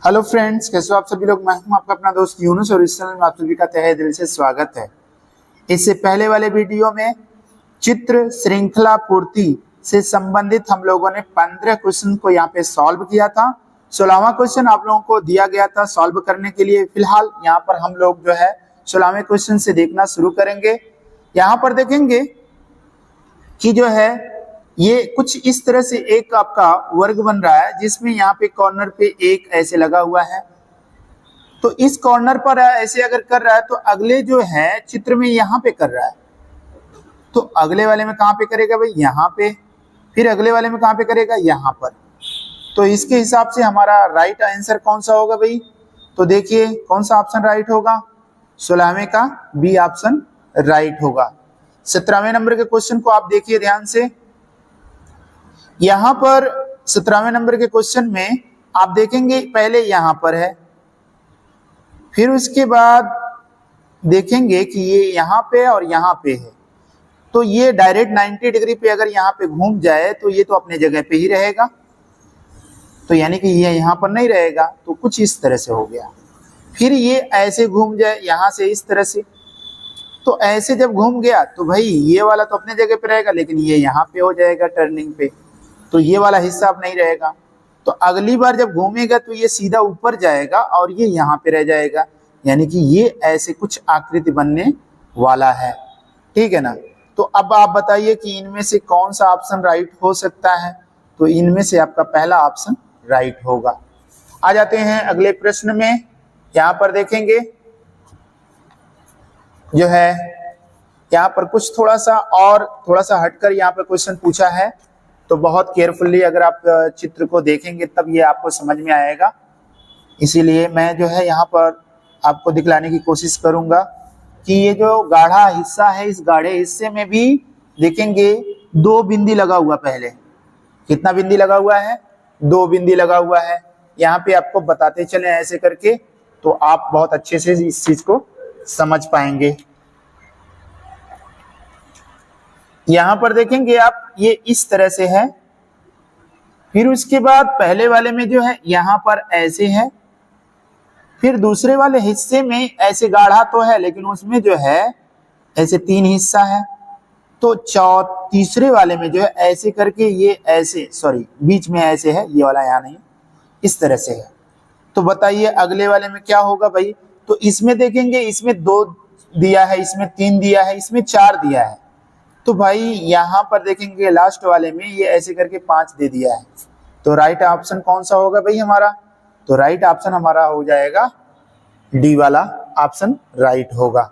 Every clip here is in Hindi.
हेलो फ्रेंड्स, कैसे हो आप सभी लोग। मैं हूं आपका अपना दोस्त यूनुस और इस चैनल में आप सभी का तहे दिल से स्वागत है। इससे पहले वाले वीडियो में चित्र श्रृंखला पूर्ति से संबंधित हम लोगों ने 15 क्वेश्चन को यहाँ पे सॉल्व किया था। 16वां क्वेश्चन आप लोगों को दिया गया था सॉल्व करने के लिए। फिलहाल यहाँ पर हम लोग जो है 16वें क्वेश्चन से देखना शुरू करेंगे। यहाँ पर देखेंगे कि जो है ये कुछ इस तरह से एक आपका वर्ग बन रहा है जिसमें यहाँ पे कॉर्नर पे एक ऐसे लगा हुआ है। तो इस कॉर्नर पर ऐसे अगर कर रहा है तो अगले जो है चित्र में यहाँ पे कर रहा है, तो अगले वाले में कहाँ पे करेगा भाई, यहाँ पे। फिर अगले वाले में कहाँ पे करेगा, यहाँ पर। तो इसके हिसाब से हमारा राइट आंसर कौन सा होगा भाई, तो देखिए कौन सा ऑप्शन राइट होगा, 16वें का बी ऑप्शन राइट होगा। 17वें नंबर के क्वेश्चन को आप देखिए ध्यान से। यहां पर 17वें नंबर के क्वेश्चन में आप देखेंगे पहले यहां पर है, फिर उसके बाद देखेंगे कि ये यहां पे और यहां पे है। तो ये डायरेक्ट 90 डिग्री पे अगर यहां पे घूम जाए तो ये तो अपने जगह पे ही रहेगा, तो यानी कि ये यहां पर नहीं रहेगा। तो कुछ इस तरह से हो गया। फिर ये ऐसे घूम जाए यहां से इस तरह से, तो ऐसे जब घूम गया तो भाई ये वाला तो अपने जगह पे रहेगा, लेकिन ये यहाँ पे हो जाएगा टर्निंग पे, तो ये वाला हिस्सा अब नहीं रहेगा। तो अगली बार जब घूमेगा तो ये सीधा ऊपर जाएगा और ये यहाँ पे रह जाएगा, यानी कि ये ऐसे कुछ आकृति बनने वाला है। ठीक है ना। तो अब आप बताइए कि इनमें से कौन सा ऑप्शन राइट हो सकता है, तो इनमें से आपका पहला ऑप्शन राइट होगा। आ जाते हैं अगले प्रश्न में। यहाँ पर देखेंगे जो है यहाँ पर कुछ थोड़ा सा हटकर यहाँ पर क्वेश्चन पूछा है, तो बहुत केयरफुली अगर आप चित्र को देखेंगे तब ये आपको समझ में आएगा। इसीलिए मैं जो है यहाँ पर आपको दिखलाने की कोशिश करूंगा कि ये जो गाढ़ा हिस्सा है, इस गाढ़े हिस्से में भी देखेंगे 2 बिंदी लगा हुआ। पहले कितना बिंदी लगा हुआ है, 2 बिंदी लगा हुआ है। यहाँ पे आपको बताते चले ऐसे करके, तो आप बहुत अच्छे से इस चीज को समझ पाएंगे। यहां पर देखेंगे आप ये इस तरह से है, फिर उसके बाद पहले वाले में जो है यहां पर ऐसे है, फिर दूसरे वाले हिस्से में ऐसे गाढ़ा तो है लेकिन उसमें जो है ऐसे 3 हिस्सा है। तो तीसरे वाले में जो है ऐसे करके ये ऐसे, सॉरी बीच में ऐसे है, ये वाला यहाँ नहीं, इस तरह से है। तो बताइए अगले वाले में क्या होगा भाई। तो इसमें देखेंगे इसमें 2 दिया है, इसमें 3 दिया है, इसमें 4 दिया है। तो भाई यहाँ पर देखेंगे लास्ट वाले में ये ऐसे करके 5 दे दिया है। तो राइट ऑप्शन कौन सा होगा भाई हमारा, तो राइट ऑप्शन हमारा हो जाएगा डी वाला ऑप्शन राइट होगा।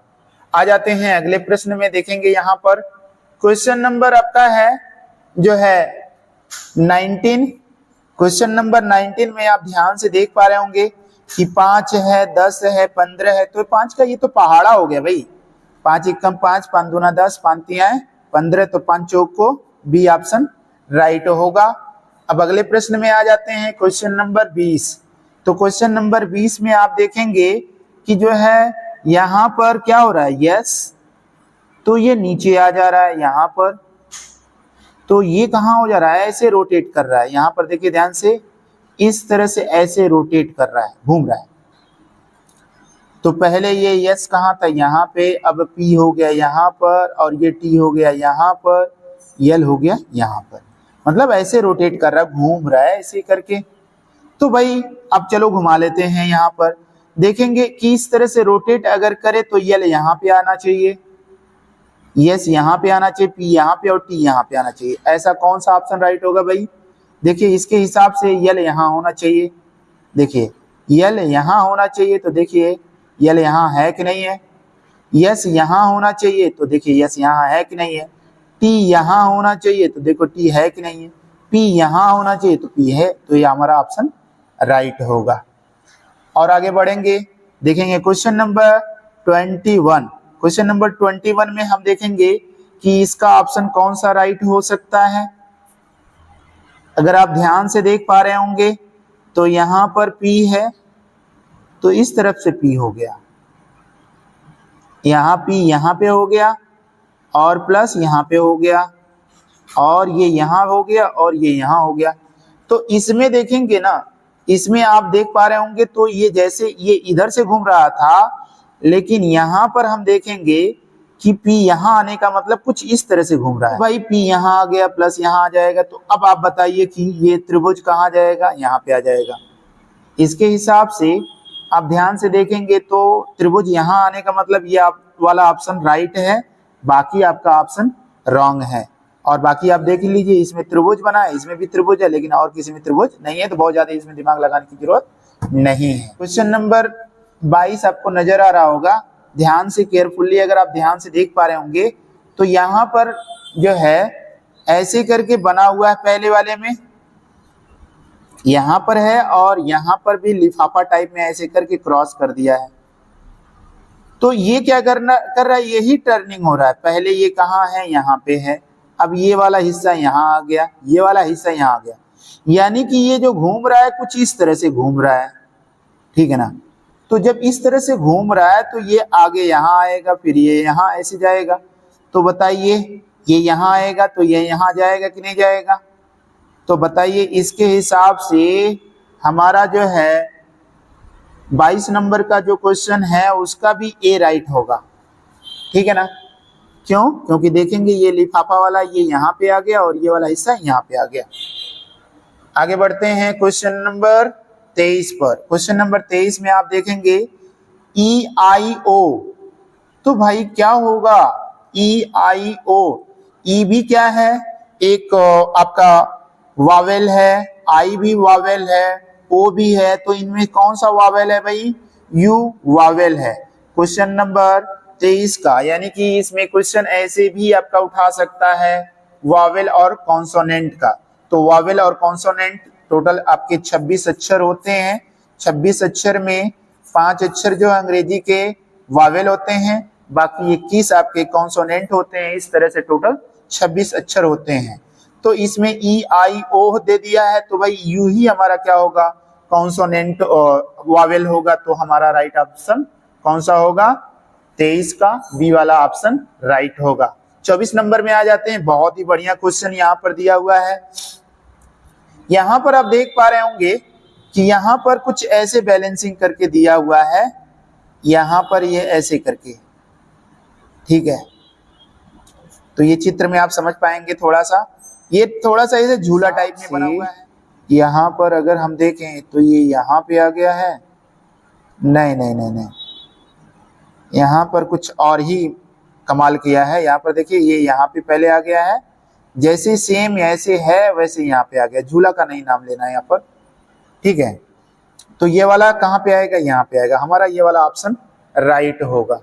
आ जाते हैं अगले प्रश्न में। देखेंगे यहाँ पर क्वेश्चन नंबर आपका है जो है 19। क्वेश्चन नंबर 19 में आप ध्यान से देख पा रहे होंगे कि 5 है, 10 है, 15 है। तो 5 का ये तो पहाड़ा हो गया भाई। 5 एकम 5, 5 दूना 10, 5 तियां 15, तो 5 चौक को बी ऑप्शन राइट होगा। अब अगले प्रश्न में आ जाते हैं क्वेश्चन नंबर 20। तो क्वेश्चन नंबर 20 में आप देखेंगे कि जो है यहाँ पर क्या हो रहा है, यस, तो ये नीचे आ जा रहा है यहाँ पर। तो ये कहाँ हो जा रहा है, ऐसे रोटेट कर रहा है। यहाँ पर देखिए ध्यान से, इस तरह से ऐसे रोटेट कर रहा है, घूम रहा है। तो पहले ये यस कहाँ था, यहाँ पे, अब पी हो गया यहाँ पर, और ये टी हो गया यहाँ पर, यल हो गया यहाँ पर। मतलब ऐसे रोटेट कर रहा है, घूम रहा है ऐसे करके। तो भाई अब चलो घुमा लेते हैं। यहाँ पर देखेंगे कि इस तरह से रोटेट अगर करे तो यल यहाँ पे आना चाहिए, यस यहाँ पे आना चाहिए, पी यहाँ पे और टी यहाँ पे आना चाहिए। ऐसा कौन सा ऑप्शन राइट होगा भाई, देखिए इसके हिसाब से यल यहाँ होना चाहिए। देखिए यल यहाँ होना चाहिए, तो देखिए यल यहाँ है कि नहीं है। यस यहाँ होना चाहिए, तो देखिए यस यहाँ है कि नहीं है। टी यहाँ होना चाहिए, तो देखो टी है कि नहीं है। पी यहाँ होना चाहिए, तो पी है। तो ये हमारा ऑप्शन राइट होगा। और आगे बढ़ेंगे, देखेंगे क्वेश्चन नंबर 21। क्वेश्चन नंबर 21 में हम देखेंगे कि इसका ऑप्शन कौन सा राइट हो सकता है। अगर आप ध्यान से देख पा रहे होंगे तो यहाँ पर P है, तो इस तरफ से P हो गया, यहाँ P यहाँ पे हो गया, और प्लस यहाँ पे हो गया, और ये यहाँ हो गया, और ये यहाँ हो गया। तो इसमें देखेंगे ना इसमें आप देख पा रहे होंगे तो ये जैसे ये इधर से घूम रहा था, लेकिन यहाँ पर हम देखेंगे कि P यहाँ आने का मतलब कुछ इस तरह से घूम रहा है। भाई P यहाँ आ गया प्लस यहाँ आ जाएगा, तो अब आप बताइए कि ये त्रिभुज कहाँ जाएगा, यहाँ पे आ जाएगा। इसके हिसाब से आप ध्यान से देखेंगे तो त्रिभुज यहाँ आने का मतलब ये आप वाला ऑप्शन राइट है, बाकी आपका ऑप्शन रॉन्ग है। और बाकी आप देख लीजिए, इसमें त्रिभुज बना है, इसमें भी त्रिभुज है, लेकिन और किसी में त्रिभुज नहीं है, तो बहुत ज्यादा इसमें दिमाग लगाने की जरूरत नहीं है। क्वेश्चन नंबर 22 आपको नजर आ रहा होगा, ध्यान से केयरफुली अगर आप ध्यान से देख पा रहे होंगे तो यहाँ पर जो है ऐसे करके बना हुआ है, पहले वाले में यहाँ पर है और यहाँ पर भी लिफाफा टाइप में ऐसे करके क्रॉस कर दिया है। तो ये क्या कर रहा है, यही टर्निंग हो रहा है। पहले ये कहाँ है, यहाँ पे है, अब ये वाला हिस्सा यहाँ आ गया, ये वाला हिस्सा यहाँ आ गया, यानी कि ये जो घूम रहा है कुछ इस तरह से घूम रहा है, ठीक है ना। तो जब इस तरह से घूम रहा है तो ये आगे यहाँ आएगा, फिर ये यहाँ ऐसे जाएगा। तो बताइए ये यहाँ आएगा तो ये यहाँ जाएगा कि नहीं जाएगा। तो बताइए इसके हिसाब से हमारा जो है 22 नंबर का जो क्वेश्चन है उसका भी ए राइट होगा, ठीक है ना। क्यों? क्योंकि देखेंगे ये लिफाफा वाला ये यहाँ पे आ गया और ये वाला हिस्सा यहाँ पे आ गया। आगे बढ़ते हैं क्वेश्चन नंबर 23 पर। क्वेश्चन नंबर 23 में आप देखेंगे EIO, तो भाई क्या होगा EIO। ई भी क्या है, एक आपका वावेल है, आई भी वावेल है, ओ भी है, तो इनमें कौन सा वावेल है भाई, यू वावेल है क्वेश्चन नंबर 23 का। यानी कि इसमें क्वेश्चन ऐसे भी आपका उठा सकता है वावेल और कॉन्सोनेंट का। तो वावेल और कॉन्सोनेंट टोटल आपके 26 अक्षर होते हैं। 26 अक्षर में 5 अक्षर जो अंग्रेजी के वावेल होते हैं, बाकी 21 आपके कॉन्सोनेंट होते हैं। इस तरह से टोटल 26 अक्षर होते हैं। तो इसमें EIO दे दिया है, तो भाई यू ही हमारा क्या होगा, कॉन्सोनेंट वावेल होगा। तो हमारा राइट ऑप्शन कौन सा होगा, 23 का बी वाला ऑप्शन राइट होगा। 24 नंबर में आ जाते हैं। बहुत ही बढ़िया क्वेश्चन यहाँ पर दिया हुआ है। यहाँ पर आप देख पा रहे होंगे कि यहाँ पर कुछ ऐसे बैलेंसिंग करके दिया हुआ है, यहाँ पर ये ऐसे करके, ठीक है। तो ये चित्र में आप समझ पाएंगे थोड़ा सा, ये थोड़ा सा ऐसे झूला टाइप में बना हुआ है। यहाँ पर अगर हम देखें तो ये यहाँ पे आ गया है, नहीं नहीं नहीं नहीं, यहाँ पर कुछ और ही कमाल किया है। यहाँ पर देखिए ये यहाँ पे पहले आ गया है, जैसे सेम ऐसे है वैसे यहाँ पे आ गया। झूला का नहीं नाम लेना है यहाँ पर, ठीक है। तो ये वाला कहाँ पे आएगा, यहाँ पे आएगा। हमारा ये वाला ऑप्शन राइट होगा।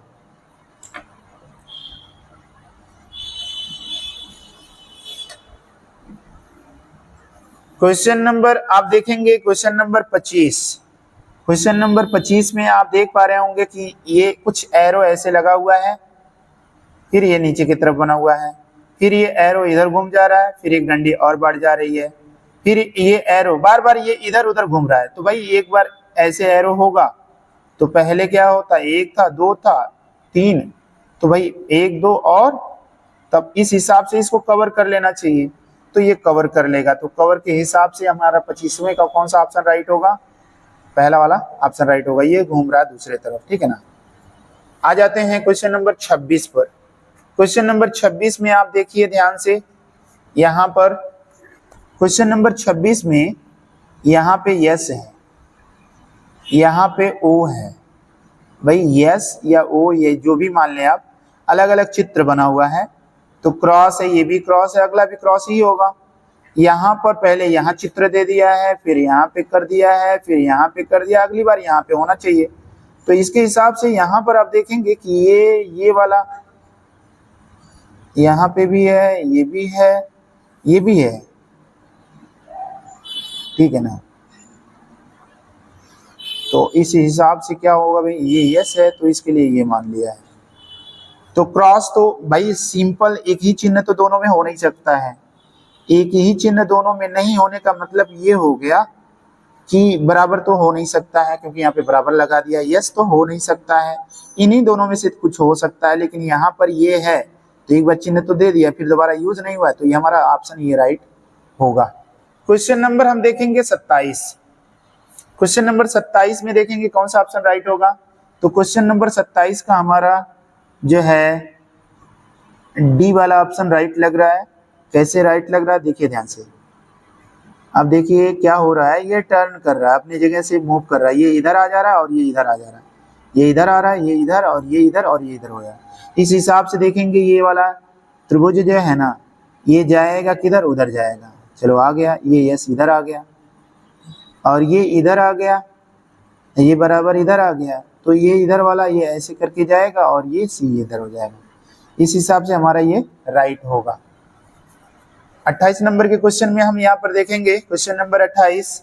क्वेश्चन नंबर आप देखेंगे, क्वेश्चन नंबर 25। क्वेश्चन नंबर 25 में आप देख पा रहे होंगे कि ये कुछ एरो ऐसे लगा हुआ है, फिर ये नीचे की तरफ बना हुआ है, फिर ये एरो इधर घूम जा रहा है, फिर एक डंडी और बढ़ जा रही है, फिर ये एरो बार बार ये इधर उधर घूम रहा है। तो भाई एक बार ऐसे एरो होगा तो पहले क्या होता, 1 था, 2 था, 3, तो भाई 1 2 और तब इस हिसाब से इसको कवर कर लेना चाहिए। तो ये कवर कर लेगा। तो कवर के हिसाब से हमारा 25वें का कौन सा ऑप्शन राइट होगा, पहला वाला ऑप्शन राइट होगा। ये घूम रहा है दूसरे तरफ, ठीक है ना। आ जाते हैं क्वेश्चन नंबर 26 पर। क्वेश्चन नंबर 26 में आप देखिए ध्यान से, यहाँ पर क्वेश्चन नंबर 26 में यहाँ पे यस है, यहाँ पे ओ है। भाई यस या ओ ये जो भी मान लें आप, अलग अलग चित्र बना हुआ है। तो क्रॉस है, ये भी क्रॉस है, अगला भी क्रॉस ही होगा। यहाँ पर पहले यहाँ चित्र दे दिया है, फिर यहाँ पे कर दिया है, फिर यहाँ पे कर दिया, अगली बार यहाँ पे होना चाहिए। तो इसके हिसाब से यहाँ पर आप देखेंगे कि ये वाला यहाँ पे भी है, ये भी है, ये भी है, ठीक है ना। तो इस हिसाब से क्या होगा भाई, ये यस है तो इसके लिए ये मान लिया है। तो क्रॉस तो भाई सिंपल, एक ही चिन्ह तो दोनों में हो नहीं सकता है। एक ही चिन्ह दोनों में नहीं होने का मतलब ये हो गया कि बराबर तो हो नहीं सकता है, क्योंकि यहाँ पे बराबर लगा दिया। यस तो हो नहीं सकता है, इन्हीं दोनों में से कुछ हो सकता है। लेकिन यहाँ पर ये है तो एक बार चिन्ह तो दे दिया, फिर दोबारा यूज नहीं हुआ, तो ये हमारा ऑप्शन ये राइट होगा। क्वेश्चन नंबर हम देखेंगे 27। क्वेश्चन नंबर 27 में देखेंगे कौन सा ऑप्शन राइट होगा। तो क्वेश्चन नंबर 27 का हमारा जो है डी वाला ऑप्शन राइट लग रहा है। कैसे राइट लग रहा है देखिए ध्यान से। अब देखिए क्या हो रहा है, ये टर्न कर रहा है, अपनी जगह से मूव कर रहा है। ये इधर आ जा रहा है और ये इधर आ जा रहा है, ये इधर आ रहा है, ये इधर और ये इधर और ये इधर हो गया। इस हिसाब से देखेंगे ये वाला त्रिभुज जो है ना, ये जाएगा किधर, उधर जाएगा। चलो आ गया, ये यस इधर आ गया और ये इधर आ गया, ये बराबर इधर आ गया। तो ये इधर वाला ये ऐसे करके जाएगा और ये सी इधर हो जाएगा। इस हिसाब से हमारा ये राइट होगा। 28 नंबर के क्वेश्चन में हम यहाँ पर देखेंगे क्वेश्चन नंबर 28।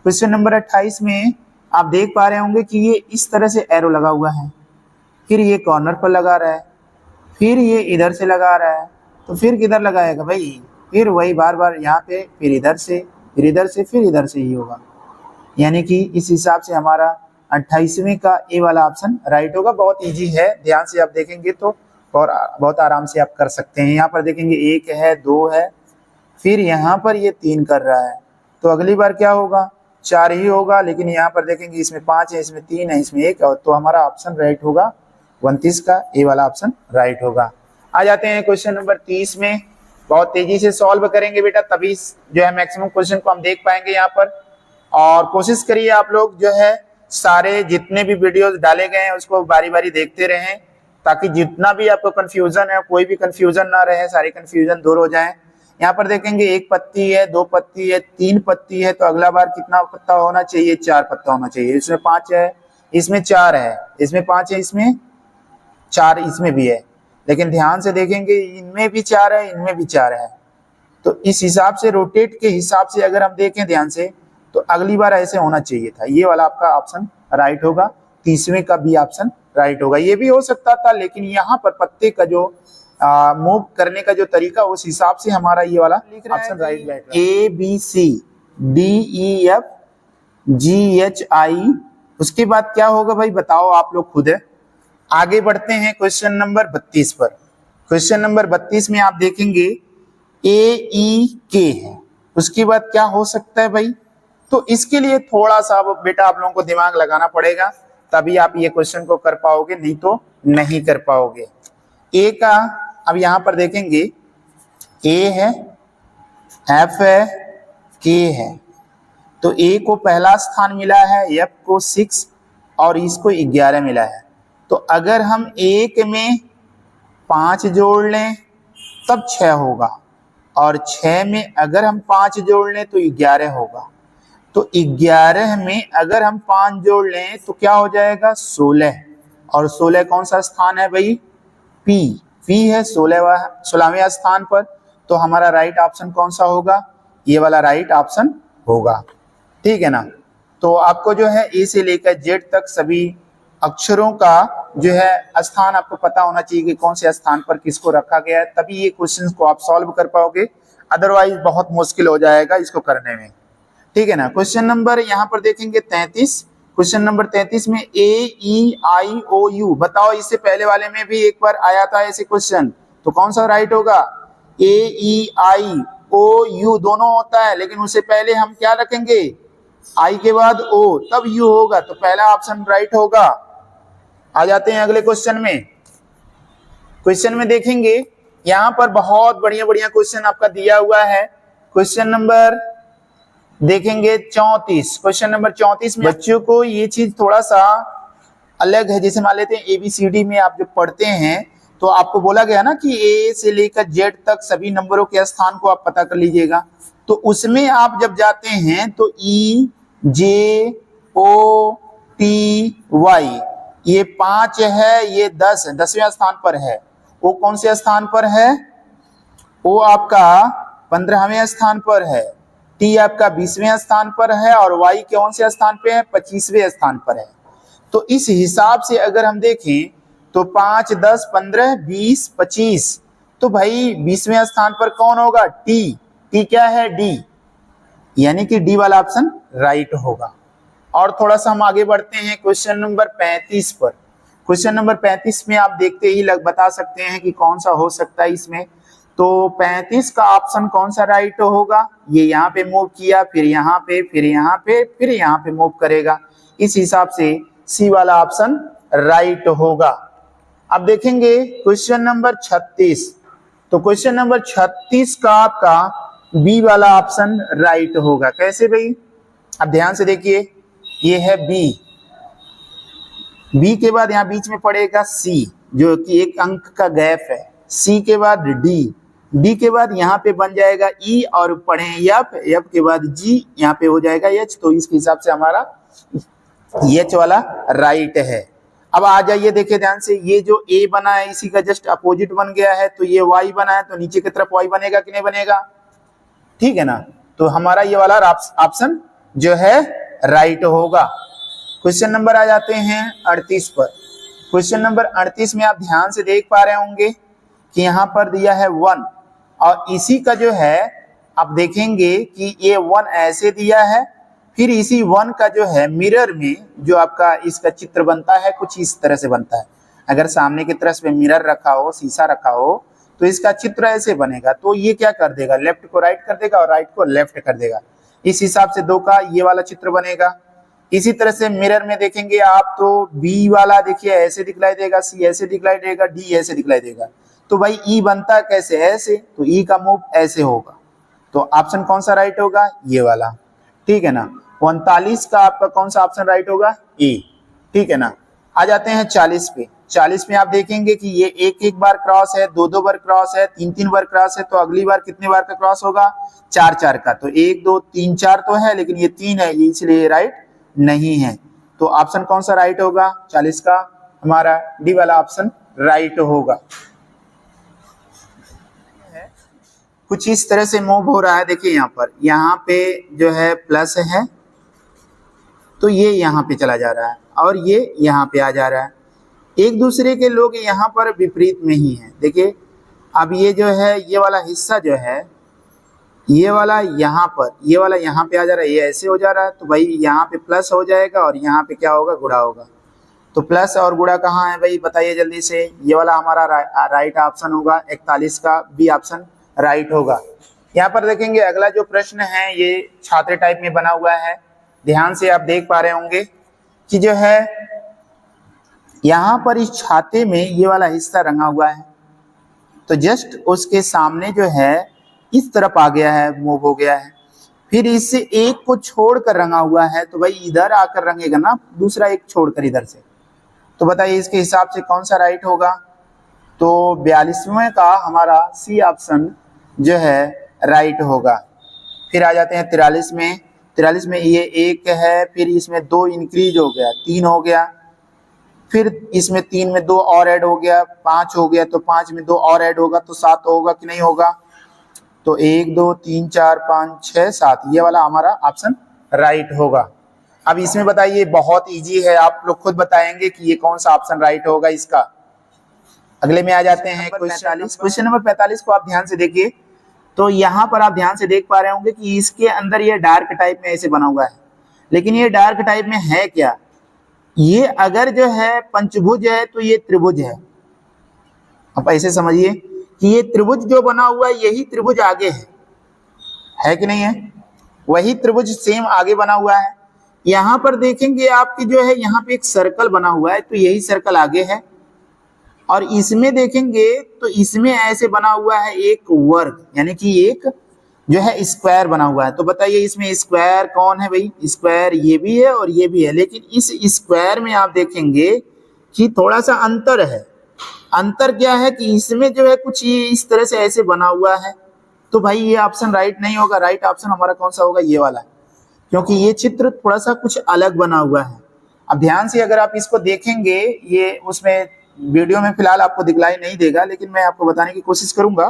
क्वेश्चन नंबर 28 में आप देख पा रहे होंगे कि ये इस तरह से एरो लगा हुआ है, फिर ये कॉर्नर पर लगा रहा है, फिर ये इधर से लगा रहा है। तो फिर किधर लगाएगा भाई, फिर वही बार बार यहाँ पे, फिर इधर से, फिर इधर से, फिर इधर से ही होगा। यानी कि इस हिसाब से हमारा 28वें का ए वाला ऑप्शन राइट होगा। बहुत इजी है, ध्यान से आप देखेंगे तो और बहुत आराम से आप कर सकते हैं। यहाँ पर देखेंगे 1 है, 2 है, फिर यहाँ पर ये 3 कर रहा है। तो अगली बार क्या होगा, 4 ही होगा। लेकिन यहाँ पर देखेंगे इसमें 5 है, इसमें 3 है, इसमें 1 है। तो हमारा ऑप्शन राइट होगा 29 का ए वाला ऑप्शन राइट होगा। आ जाते हैं क्वेश्चन नंबर 30 में। बहुत तेजी से सॉल्व करेंगे बेटा, तभी जो है मैक्सिमम क्वेश्चन को हम देख पाएंगे यहाँ पर। और कोशिश करिए आप लोग जो है सारे जितने भी वीडियोस डाले गए हैं उसको बारी बारी देखते रहें, ताकि जितना भी आपको कंफ्यूजन है, कोई भी कंफ्यूजन ना रहे, सारे कंफ्यूजन दूर हो जाए। यहाँ पर देखेंगे 1 पत्ती है, 2 पत्ती है, 3 पत्ती है। तो अगला बार कितना पत्ता होना चाहिए, 4 पत्ता होना चाहिए। इसमें 5 है, इसमें 4 है, इसमें 5 है, इसमें 4, इसमें भी है। लेकिन ध्यान से देखेंगे इनमें भी 4 है, इनमें भी 4 है। तो इस हिसाब से रोटेट के हिसाब से अगर हम देखें ध्यान से, तो अगली बार ऐसे होना चाहिए था। ये वाला आपका ऑप्शन राइट होगा। 30वें का बी ऑप्शन राइट होगा। ये भी हो सकता था, लेकिन यहाँ पर पत्ते का जो मूव करने का जो तरीका, उस हिसाब से हमारा ये वाला ऑप्शन राइट बैठ रहा है। ABCDEF GHI। उसके बाद क्या होगा भाई बताओ आप लोग खुद है। आगे बढ़ते हैं क्वेश्चन नंबर 32 पर। क्वेश्चन नंबर 32 में आप देखेंगे AEK है। उसके बाद क्या हो सकता है भाई, तो इसके लिए थोड़ा सा बेटा आप लोगों को दिमाग लगाना पड़ेगा, तभी आप ये क्वेश्चन को कर पाओगे, नहीं तो नहीं कर पाओगे। ए का अब यहां पर देखेंगे ए है, एफ है, के है। तो ए को पहला स्थान मिला है, एफ को 6 और इसको 11 मिला है। तो अगर हम 1 में 5 जोड़ लें तब 6 होगा, और 6 में अगर हम 5 जोड़ लें तो 11 होगा। तो 11 में अगर हम 5 जोड़ लें तो क्या हो जाएगा, 16। और 16 कौन सा स्थान है भाई, पी है 16वें स्थान पर। तो हमारा राइट ऑप्शन कौन सा होगा, ये वाला राइट ऑप्शन होगा। ठीक है ना। तो आपको जो है ए से लेकर जेड तक सभी अक्षरों का जो है स्थान आपको पता होना चाहिए कि कौन से स्थान पर किसको रखा गया है, तभी ये क्वेश्चंस को आप सॉल्व कर पाओगे। अदरवाइज बहुत मुश्किल हो जाएगा इसको करने में। ठीक है ना। क्वेश्चन नंबर यहाँ पर देखेंगे 33। क्वेश्चन नंबर 33 में AEIOU। बताओ इससे पहले वाले में भी एक बार आया था ऐसे क्वेश्चन, तो कौन सा राइट होगा, AEIOU दोनों होता है, लेकिन उससे पहले हम क्या रखेंगे, आई के बाद ओ, तब यू होगा। तो पहला ऑप्शन राइट होगा। आ जाते हैं अगले क्वेश्चन में। क्वेश्चन में देखेंगे यहाँ पर बहुत बढ़िया बढ़िया क्वेश्चन आपका दिया हुआ है। क्वेश्चन नंबर देखेंगे 34। क्वेश्चन नंबर 34 में बच्चों को ये चीज थोड़ा सा अलग है। जैसे मान लेते हैं ABCD में आप जब पढ़ते हैं तो आपको बोला गया ना कि A से लेकर Z तक सभी नंबरों के स्थान को आप पता कर लीजिएगा। तो उसमें आप जब जाते हैं तो E, J, O, T, Y ये 5 है, ये 10 है, 10वें स्थान पर है। वो कौन से स्थान पर है, वो आपका 15वें स्थान पर है। टी आपका 20वें स्थान पर है और वाई कौन से स्थान पे है, 25वें स्थान पर है। तो इस हिसाब से अगर हम देखें तो 5, 10, 15, 20, 25, तो भाई 20वें स्थान पर कौन होगा, टी। टी क्या है, डी, यानी कि डी वाला ऑप्शन राइट होगा। और थोड़ा सा हम आगे बढ़ते हैं क्वेश्चन नंबर 35 पर। क्वेश्चन नंबर 35 में आप देखते ही बता सकते हैं कि कौन सा हो सकता है इसमें। तो 35 का ऑप्शन कौन सा राइट होगा? ये यहाँ पे मूव किया, फिर यहाँ पे, फिर यहाँ पे, फिर यहाँ पे मूव करेगा। इस हिसाब से सी वाला ऑप्शन राइट होगा। अब देखेंगे क्वेश्चन नंबर 36। तो क्वेश्चन नंबर 36 का आपका बी वाला ऑप्शन राइट होगा। कैसे भाई? अब ध्यान से देखिए, ये है बी, बी के बाद यहाँ बीच में पड़ेगा सी, जो कि एक अंक का गैप है। सी के बाद डी, डी के बाद यहाँ पे बन जाएगा ई, और पढ़े एफ, एफ के बाद जी, यहाँ पे हो जाएगा एच। तो इसके हिसाब से हमारा एच वाला राइट है। अब आ जाइए, देखिए ध्यान से, ये जो ए बना है इसी का जस्ट अपोजिट बन गया है, तो ये वाई बना है, तो नीचे की तरफ वाई बनेगा कि नहीं बनेगा? ठीक है ना? तो हमारा ये वाला ऑप्शन जो है राइट होगा। क्वेश्चन नंबर आ जाते हैं 38 पर। क्वेश्चन नंबर 38 में आप ध्यान से देख पा रहे होंगे कि यहाँ पर दिया है 1, और इसी का जो है आप देखेंगे कि ये 1 ऐसे दिया है, फिर इसी 1 का जो है मिरर में जो आपका इसका चित्र बनता है कुछ इस तरह से बनता है। अगर सामने की तरफ में मिरर रखा हो, शीशा रखा हो, तो इसका चित्र ऐसे बनेगा। तो ये क्या कर देगा? लेफ्ट को राइट कर देगा और राइट को लेफ्ट कर देगा। इस हिसाब से 2 का ये वाला चित्र बनेगा। इसी तरह से मिरर में देखेंगे आप, तो बी वाला देखिए ऐसे दिखलाई देगा, सी ऐसे दिखलाई देगा, डी ऐसे दिखलाई देगा। तो भाई ई बनता कैसे? ऐसे, तो ई का मूव ऐसे होगा। तो ऑप्शन कौन सा राइट होगा? ये वाला। ठीक है ना? 39 का आपका कौन सा ऑप्शन राइट होगा? ए। ठीक है ना? आ जाते हैं 40 पे। 40 में आप देखेंगे कि ये एक एक बार क्रॉस है, 2 बार क्रॉस है, 3 बार क्रॉस है, तो अगली बार कितने बार का क्रॉस होगा? 4 का। तो 1 2 3 4 तो है, लेकिन ये 3 है, ये इसलिए राइट नहीं है। तो ऑप्शन कौन सा राइट होगा? 40 का हमारा डी वाला ऑप्शन राइट होगा। कुछ इस तरह से मूव हो रहा है, देखिए यहाँ पे जो है प्लस है, तो ये यहाँ पे चला जा रहा है, और ये यहाँ पे आ जा रहा है। एक दूसरे के लोग यहाँ पर विपरीत में ही है। देखिए अब ये जो है, ये वाला हिस्सा जो है, ये वाला यहाँ पर, ये वाला यहाँ पे आ जा रहा है, ये ऐसे हो जा रहा है, तो भाई यहाँ पे प्लस हो जाएगा और यहाँ पे क्या होगा? गुणा होगा। तो प्लस और गुणा कहाँ है भाई? बताइए जल्दी से। ये वाला हमारा राइट ऑप्शन होगा। 41 का बी ऑप्शन राइट होगा। यहाँ पर देखेंगे अगला जो प्रश्न है, ये छात्र टाइप में बना हुआ है। ध्यान से आप देख पा रहे होंगे कि जो है यहाँ पर इस छाते में ये वाला हिस्सा रंगा हुआ है, तो जस्ट उसके सामने जो है इस तरफ आ गया है, मूव हो गया है। फिर इससे एक को छोड़कर रंगा हुआ है, तो भाई इधर आकर रंगेगा ना, दूसरा एक छोड़कर इधर से। तो बताइए इसके हिसाब से कौन सा राइट होगा? तो 42वें का हमारा सी ऑप्शन जो है राइट होगा। फिर आ जाते हैं 43 में। 43 में ये 1 है, फिर इसमें 2 इंक्रीज हो गया, 3 हो गया, फिर इसमें 3 में 2 और ऐड हो गया, 5 हो गया, तो 5 में 2 और ऐड होगा तो 7 होगा कि नहीं होगा? तो 1 2 3 4 5 6 7, ये वाला हमारा ऑप्शन राइट होगा। अब इसमें बताइए, बहुत इजी है, आप लोग खुद बताएंगे कि ये कौन सा ऑप्शन राइट होगा इसका। अगले में आ जाते हैं क्वेश्चन नंबर 45 को आप ध्यान से देखिए। तो यहाँ पर आप ध्यान से देख पा रहे होंगे कि इसके अंदर ये डार्क टाइप में ऐसे बना हुआ है, लेकिन ये डार्क टाइप में है क्या? ये अगर जो है पंचभुज है तो ये त्रिभुज है। आप ऐसे समझिए कि ये त्रिभुज जो बना हुआ है, यही त्रिभुज आगे है कि नहीं है? वही त्रिभुज सेम आगे बना हुआ है। यहाँ पर देखेंगे आपकी जो है, यहाँ पे एक सर्कल बना हुआ है, तो यही सर्कल आगे है। और इसमें देखेंगे तो इसमें ऐसे बना हुआ है एक वर्ग, यानी कि एक जो है स्क्वायर बना हुआ है। तो बताइए इसमें स्क्वायर कौन है भाई? स्क्वायर ये भी है और ये भी है, लेकिन इस स्क्वायर में आप देखेंगे कि थोड़ा सा अंतर है। अंतर क्या है कि इसमें जो है कुछ ये इस तरह से ऐसे बना हुआ है, तो भाई ये ऑप्शन राइट नहीं होगा। राइट ऑप्शन हमारा कौन सा होगा? ये वाला, क्योंकि ये चित्र थोड़ा सा कुछ अलग बना हुआ है। अब ध्यान से अगर आप इसको देखेंगे, ये उसमें वीडियो में फिलहाल आपको दिखलाई नहीं देगा, लेकिन मैं आपको बताने की कोशिश करूंगा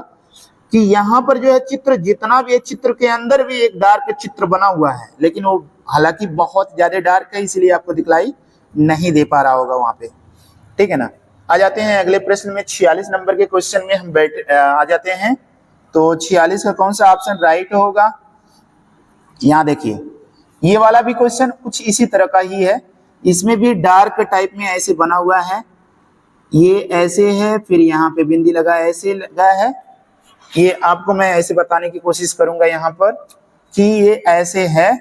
कि यहाँ पर जो है चित्र, जितना भी है चित्र के अंदर भी एक डार्क चित्र बना हुआ है, लेकिन वो हालांकि बहुत ज्यादा डार्क है, इसलिए आपको दिखलाई नहीं दे पा रहा होगा वहां पे। ठीक है ना? आ जाते हैं अगले प्रश्न में। 46 नंबर के क्वेश्चन में हम आ जाते हैं। तो 46 का कौन सा ऑप्शन राइट होगा? यहाँ देखिए, ये वाला भी क्वेश्चन कुछ इसी तरह का ही है। इसमें भी डार्क टाइप में ऐसे बना हुआ है, ये ऐसे है, फिर यहाँ पे बिंदी लगा ऐसे लगा है, ये आपको मैं ऐसे बताने की कोशिश करूंगा यहाँ पर कि ये ऐसे है,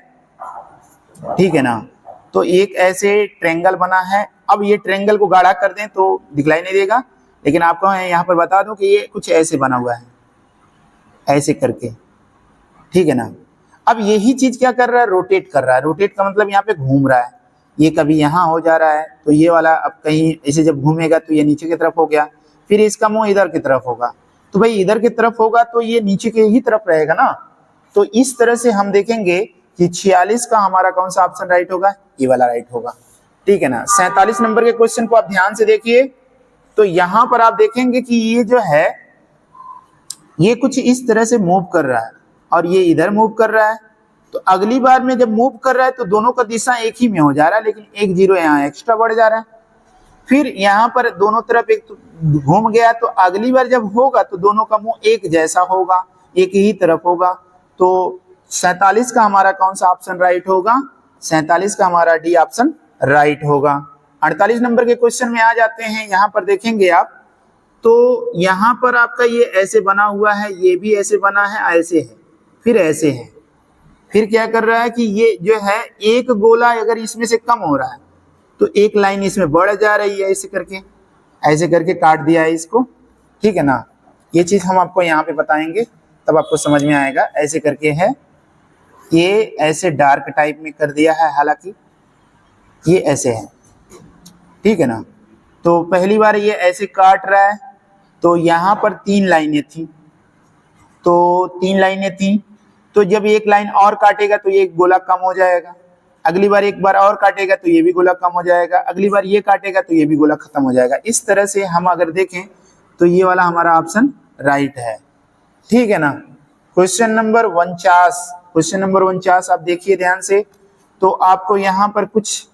ठीक है ना। तो एक ऐसे ट्रेंगल बना है, अब ये ट्रेंगल को गाढ़ा कर दें तो दिखलाई नहीं देगा, लेकिन आपको मैं यहाँ पर बता दूं कि ये कुछ ऐसे बना हुआ है, ऐसे करके, ठीक है ना। अब यही चीज क्या कर रहा है, रोटेट कर रहा है। रोटेट का मतलब यहाँ पे घूम रहा है, ये कभी यहाँ हो जा रहा है, तो ये वाला अब कहीं इसे जब घूमेगा तो ये नीचे की तरफ हो गया, फिर इसका मुंह इधर की तरफ होगा, तो भाई इधर की तरफ होगा तो ये नीचे की ही तरफ रहेगा ना। तो इस तरह से हम देखेंगे कि 46 का हमारा कौन सा ऑप्शन राइट होगा, ये वाला राइट होगा, ठीक है ना। 47 नंबर के क्वेश्चन को आप ध्यान से देखिए, तो यहां पर आप देखेंगे कि ये जो है ये कुछ इस तरह से मूव कर रहा है और ये इधर मूव कर रहा है। तो अगली बार में जब मूव कर रहा है तो दोनों का दिशा एक ही में हो जा रहा है, लेकिन एक जीरो यहाँ एक्स्ट्रा बढ़ जा रहा है। फिर यहाँ पर दोनों तरफ एक तो घूम गया, तो अगली बार जब होगा तो दोनों का मुंह एक जैसा होगा, एक ही तरफ होगा। तो 47 का हमारा कौन सा ऑप्शन राइट होगा, 47 का हमारा डी ऑप्शन राइट होगा। 48 नंबर के क्वेश्चन में आ जाते हैं, यहाँ पर देखेंगे आप, तो यहाँ पर आपका ये ऐसे बना हुआ है, ये भी ऐसे बना है, ऐसे है, फिर ऐसे है। फिर क्या कर रहा है कि ये जो है एक गोला अगर इसमें से कम हो रहा है तो एक लाइन इसमें बढ़ जा रही है, ऐसे करके काट दिया है इसको, ठीक है ना। ये चीज हम आपको यहाँ पे बताएंगे तब आपको समझ में आएगा। ऐसे करके है, ये ऐसे डार्क टाइप में कर दिया है, हालांकि ये ऐसे है, ठीक है ना। तो पहली बार ये ऐसे काट रहा है, तो यहाँ पर 3 लाइनें थी, तो 3 लाइनें थी, तो जब एक लाइन और काटेगा तो ये गोला कम हो जाएगा, अगली बार एक बार और काटेगा तो ये भी गोला कम हो जाएगा, अगली बार ये काटेगा तो ये भी गोला खत्म हो जाएगा। इस तरह से हम अगर देखें तो ये वाला हमारा ऑप्शन राइट है, ठीक है ना। क्वेश्चन नंबर 49 आप देखिए ध्यान से, तो आपको यहाँ पर कुछ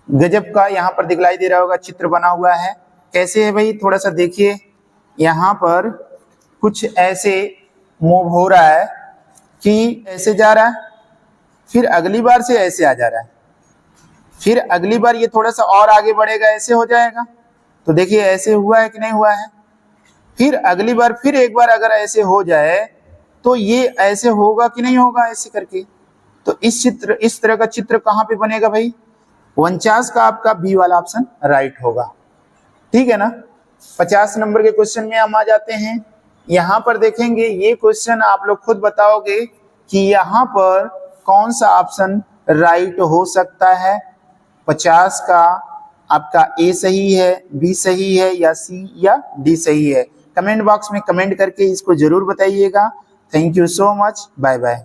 गजब का यहाँ पर दिखलाई दे रहा होगा, चित्र बना हुआ है। कैसे है भाई, थोड़ा सा देखिए, यहाँ पर कुछ ऐसे मूव हो रहा है कि ऐसे जा रहा है, फिर अगली बार से ऐसे आ जा रहा है, फिर अगली बार ये थोड़ा सा और आगे बढ़ेगा, ऐसे हो जाएगा। तो देखिए ऐसे हुआ है कि नहीं हुआ है। फिर अगली बार फिर एक बार अगर ऐसे हो जाए तो ये ऐसे होगा कि नहीं होगा, ऐसे करके। तो इस तरह का चित्र कहाँ पे बनेगा भाई, 49 का आपका बी वाला ऑप्शन राइट होगा, ठीक है ना। 50 नंबर के क्वेश्चन में हम आ जाते हैं। यहाँ पर देखेंगे, ये क्वेश्चन आप लोग खुद बताओगे कि यहाँ पर कौन सा ऑप्शन राइट हो सकता है। 50 का आपका ए सही है, बी सही है, या सी या डी सही है। कमेंट बॉक्स में कमेंट करके इसको जरूर बताइएगा। Thank you so much, bye bye.